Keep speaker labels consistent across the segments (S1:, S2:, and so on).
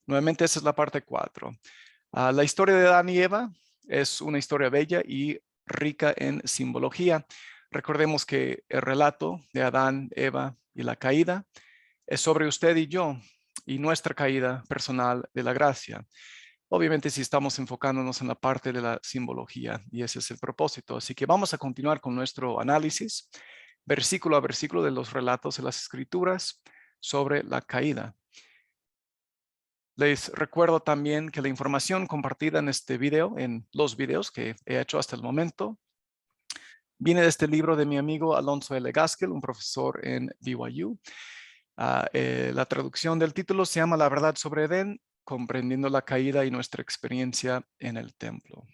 S1: Nuevamente, esa es la parte 4. La historia de Adán y Eva es una historia bella y rica en simbología. Recordemos que el relato de Adán, Eva y la caída es sobre usted y yo y nuestra caída personal de la gracia. Obviamente, si estamos enfocándonos en la parte de la simbología, y ese es el propósito. Así que vamos a continuar con nuestro análisis, versículo a versículo de los relatos de las Escrituras sobre la caída. Les recuerdo también que la información compartida en este video, en los videos que he hecho hasta el momento, viene de este libro de mi amigo Alonso L. Gaskell, un profesor en BYU. La traducción del título se llama La verdad sobre Edén, comprendiendo la caída y nuestra experiencia en el templo.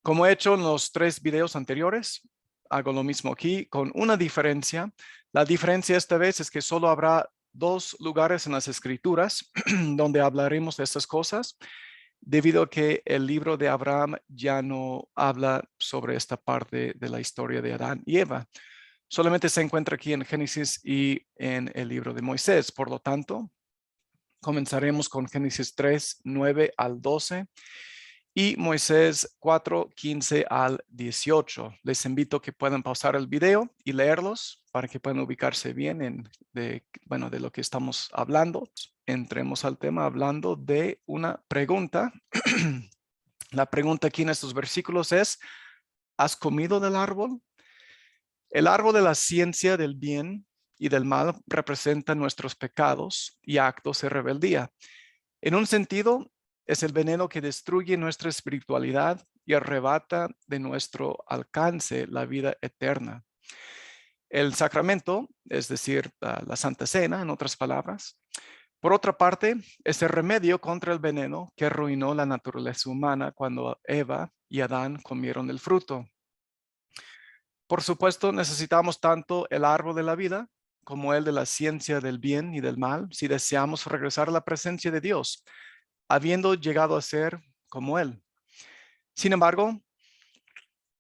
S1: Como he hecho en los 3 videos anteriores, hago lo mismo aquí con una diferencia. La diferencia esta vez es que solo habrá 2 lugares en las Escrituras donde hablaremos de estas cosas, debido a que el libro de Abraham ya no habla sobre esta parte de la historia de Adán y Eva. Solamente se encuentra aquí en Génesis y en el libro de Moisés. Por lo tanto, comenzaremos con Génesis 3, 9 al 12 y Moisés 4, 15 al 18. Les invito a que puedan pausar el video y leerlos para que puedan ubicarse bien de lo que estamos hablando. Entremos al tema hablando de una pregunta. La pregunta aquí en estos versículos es, ¿has comido del árbol? El árbol de la ciencia del bien y del mal representa nuestros pecados y actos de rebeldía. En un sentido, es el veneno que destruye nuestra espiritualidad y arrebata de nuestro alcance la vida eterna. El sacramento, es decir, la Santa Cena, en otras palabras, por otra parte, es el remedio contra el veneno que arruinó la naturaleza humana cuando Eva y Adán comieron del fruto. Por supuesto, necesitamos tanto el árbol de la vida como el de la ciencia del bien y del mal si deseamos regresar a la presencia de Dios, habiendo llegado a ser como Él. Sin embargo,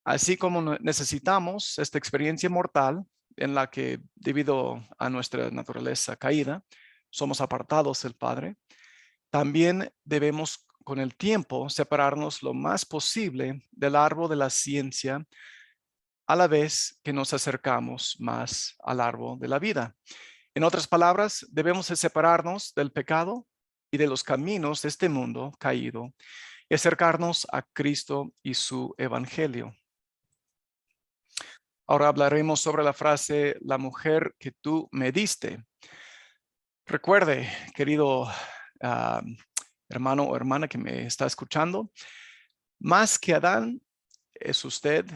S1: así como necesitamos esta experiencia mortal en la que, debido a nuestra naturaleza caída, somos apartados del Padre, también debemos con el tiempo separarnos lo más posible del árbol de la ciencia a la vez que nos acercamos más al árbol de la vida. En otras palabras, debemos separarnos del pecado y de los caminos de este mundo caído y acercarnos a Cristo y su evangelio. Ahora hablaremos sobre la frase, la mujer que tú me diste. Recuerde, querido hermano o hermana que me está escuchando, más que Adán es usted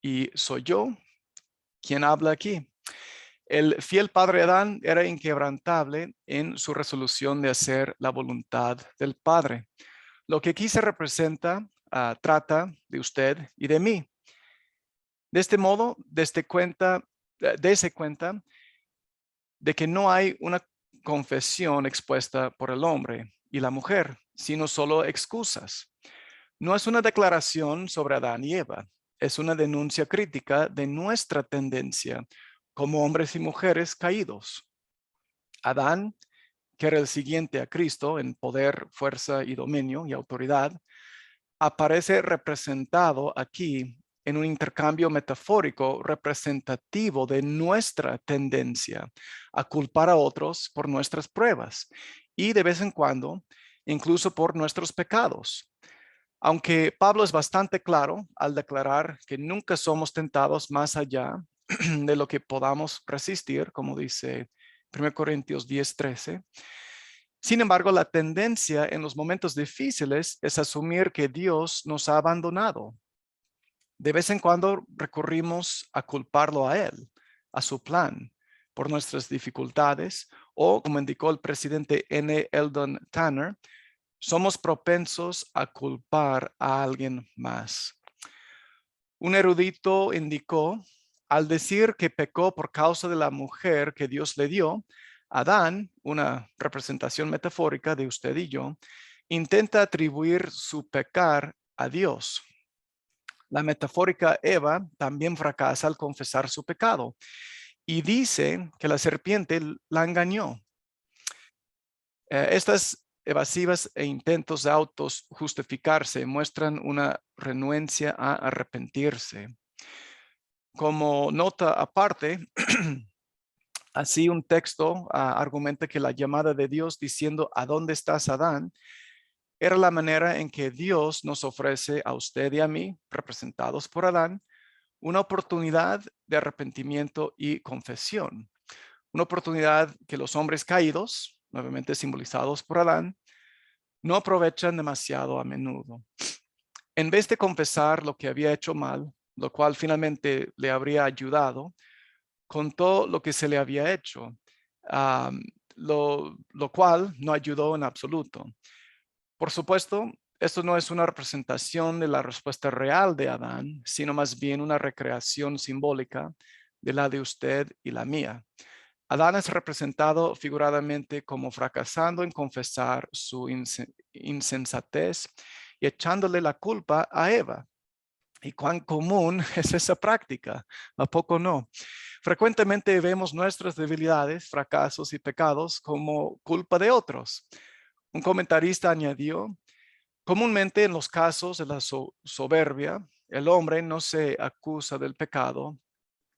S1: y soy yo quien habla aquí. El fiel padre Adán era inquebrantable en su resolución de hacer la voluntad del Padre. Lo que aquí se representa, trata de usted y de mí. De este modo, dése cuenta de que no hay una confesión expuesta por el hombre y la mujer, sino solo excusas. No es una declaración sobre Adán y Eva, es una denuncia crítica de nuestra tendencia como hombres y mujeres caídos. Adán, que era el siguiente a Cristo en poder, fuerza y dominio y autoridad, aparece representado aquí en un intercambio metafórico representativo de nuestra tendencia a culpar a otros por nuestras pruebas y de vez en cuando incluso por nuestros pecados. Aunque Pablo es bastante claro al declarar que nunca somos tentados más allá de lo que podamos resistir, como dice 1 Corintios 10:13. Sin embargo, la tendencia en los momentos difíciles es asumir que Dios nos ha abandonado. De vez en cuando recurrimos a culparlo a Él, a su plan, por nuestras dificultades, o como indicó el presidente N. Eldon Tanner, somos propensos a culpar a alguien más. Un erudito indicó, al decir que pecó por causa de la mujer que Dios le dio, Adán, una representación metafórica de usted y yo, intenta atribuir su pecar a Dios. La metafórica Eva también fracasa al confesar su pecado y dice que la serpiente la engañó. Estas evasivas e intentos de autos justificarse muestran una renuencia a arrepentirse. Como nota aparte, así un texto argumenta que la llamada de Dios diciendo ¿a dónde estás, Adán? Era la manera en que Dios nos ofrece a usted y a mí, representados por Adán, una oportunidad de arrepentimiento y confesión. Una oportunidad que los hombres caídos, nuevamente simbolizados por Adán, no aprovechan demasiado a menudo. En vez de confesar lo que había hecho mal, lo cual finalmente le habría ayudado, contó lo que se le había hecho, um, lo cual no ayudó en absoluto. Por supuesto, esto no es una representación de la respuesta real de Adán, sino más bien una recreación simbólica de la de usted y la mía. Adán es representado figuradamente como fracasando en confesar su insensatez y echándole la culpa a Eva. ¿Y cuán común es esa práctica? ¿A poco no? Frecuentemente vemos nuestras debilidades, fracasos y pecados como culpa de otros. Un comentarista añadió, comúnmente en los casos de la soberbia, el hombre no se acusa del pecado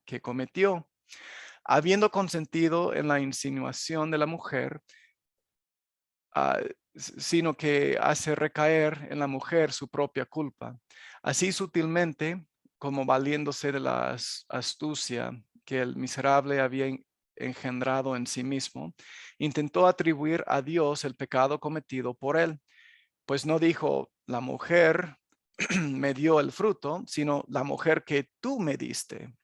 S1: que cometió, habiendo consentido en la insinuación de la mujer, sino que hace recaer en la mujer su propia culpa. Así sutilmente, como valiéndose de la astucia que el miserable había engendrado en sí mismo, intentó atribuir a Dios el pecado cometido por él, pues no dijo, la mujer me dio el fruto, sino la mujer que tú me diste.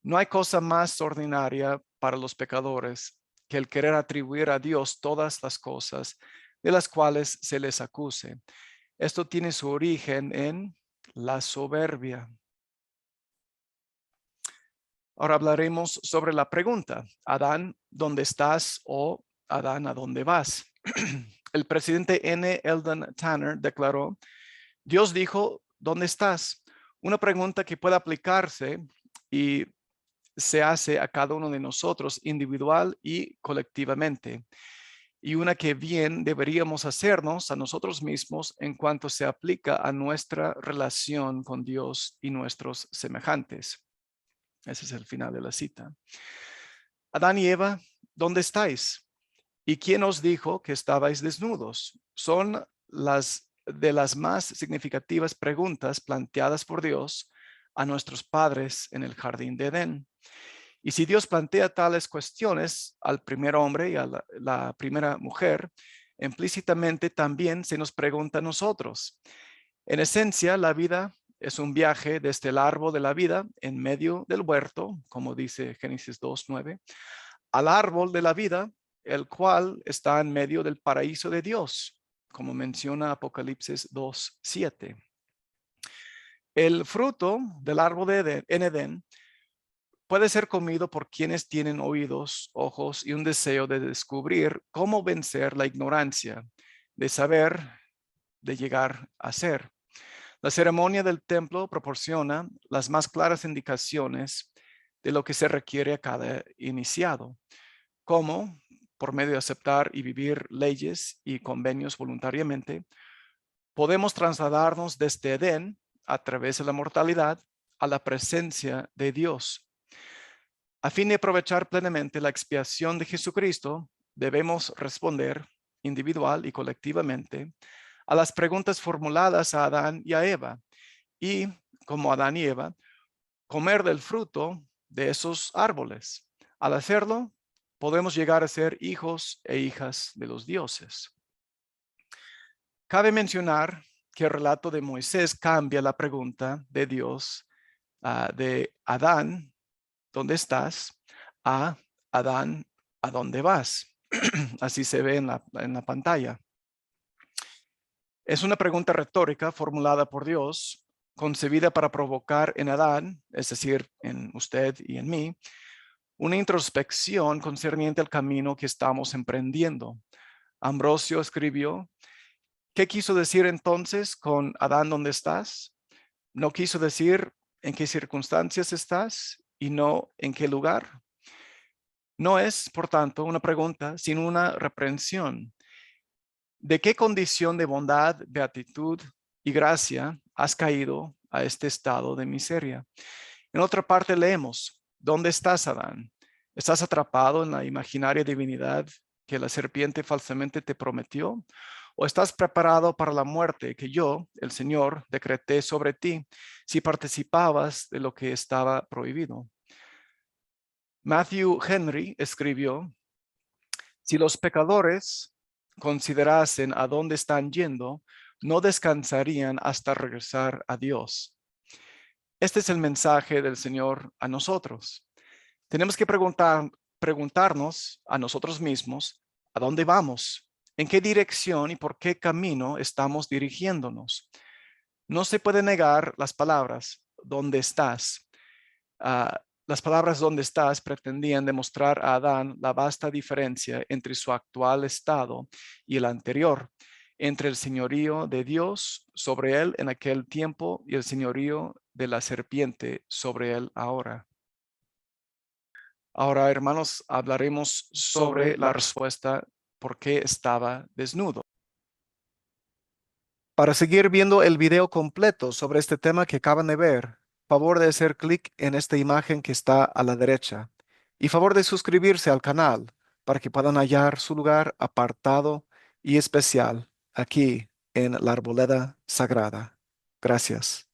S1: No hay cosa más ordinaria para los pecadores que el querer atribuir a Dios todas las cosas de las cuales se les acuse. Esto tiene su origen en la soberbia. Ahora hablaremos sobre la pregunta, Adán, ¿dónde estás? O Adán, ¿a dónde vas? El presidente N. Eldon Tanner declaró, Dios dijo, ¿dónde estás? Una pregunta que puede aplicarse y se hace a cada uno de nosotros individual y colectivamente, y una que bien deberíamos hacernos a nosotros mismos en cuanto se aplica a nuestra relación con Dios y nuestros semejantes. Ese es el final de la cita. Adán y Eva, ¿dónde estáis? ¿Y quién os dijo que estabais desnudos? Son las de las más significativas preguntas planteadas por Dios a nuestros padres en el jardín de Edén. Y si Dios plantea tales cuestiones al primer hombre y a la primera mujer, implícitamente también se nos pregunta a nosotros. En esencia, la vida es un viaje desde el árbol de la vida en medio del huerto, como dice Génesis 2:9, al árbol de la vida, el cual está en medio del paraíso de Dios, como menciona Apocalipsis 2:7. El fruto del árbol en Edén puede ser comido por quienes tienen oídos, ojos y un deseo de descubrir cómo vencer la ignorancia, de saber, de llegar a ser. La ceremonia del templo proporciona las más claras indicaciones de lo que se requiere a cada iniciado, como por medio de aceptar y vivir leyes y convenios voluntariamente, podemos trasladarnos desde Edén a través de la mortalidad a la presencia de Dios. A fin de aprovechar plenamente la expiación de Jesucristo, debemos responder individual y colectivamente a las preguntas formuladas a Adán y a Eva y, como Adán y Eva, comer del fruto de esos árboles. Al hacerlo, podemos llegar a ser hijos e hijas de los dioses. Cabe mencionar que el relato de Moisés cambia la pregunta de Dios de Adán, ¿dónde estás? A Adán, ¿a dónde vas? Así se ve en la pantalla. Es una pregunta retórica formulada por Dios, concebida para provocar en Adán, es decir, en usted y en mí, una introspección concerniente al camino que estamos emprendiendo. Ambrosio escribió, ¿qué quiso decir entonces con Adán, ¿dónde estás? No quiso decir en qué circunstancias estás y no en qué lugar. No es, por tanto, una pregunta, sino una reprensión. ¿De qué condición de bondad, beatitud y gracia has caído a este estado de miseria? En otra parte leemos, ¿dónde estás, Adán? ¿Estás atrapado en la imaginaria divinidad que la serpiente falsamente te prometió? ¿O estás preparado para la muerte que yo, el Señor, decreté sobre ti si participabas de lo que estaba prohibido? Matthew Henry escribió, si los pecadores considerasen a dónde están yendo, no descansarían hasta regresar a Dios. Este es el mensaje del Señor a nosotros. Tenemos que preguntarnos a nosotros mismos, ¿a dónde vamos? ¿En qué dirección y por qué camino estamos dirigiéndonos? No se puede negar las palabras, ¿dónde estás? Las palabras donde estás pretendían demostrar a Adán la vasta diferencia entre su actual estado y el anterior, entre el señorío de Dios sobre él en aquel tiempo y el señorío de la serpiente sobre él ahora. Ahora, hermanos, hablaremos sobre la respuesta por qué estaba desnudo. Para seguir viendo el video completo sobre este tema que acaban de ver, favor de hacer clic en esta imagen que está a la derecha y favor de suscribirse al canal para que puedan hallar su lugar apartado y especial aquí en la Arboleda Sagrada. Gracias.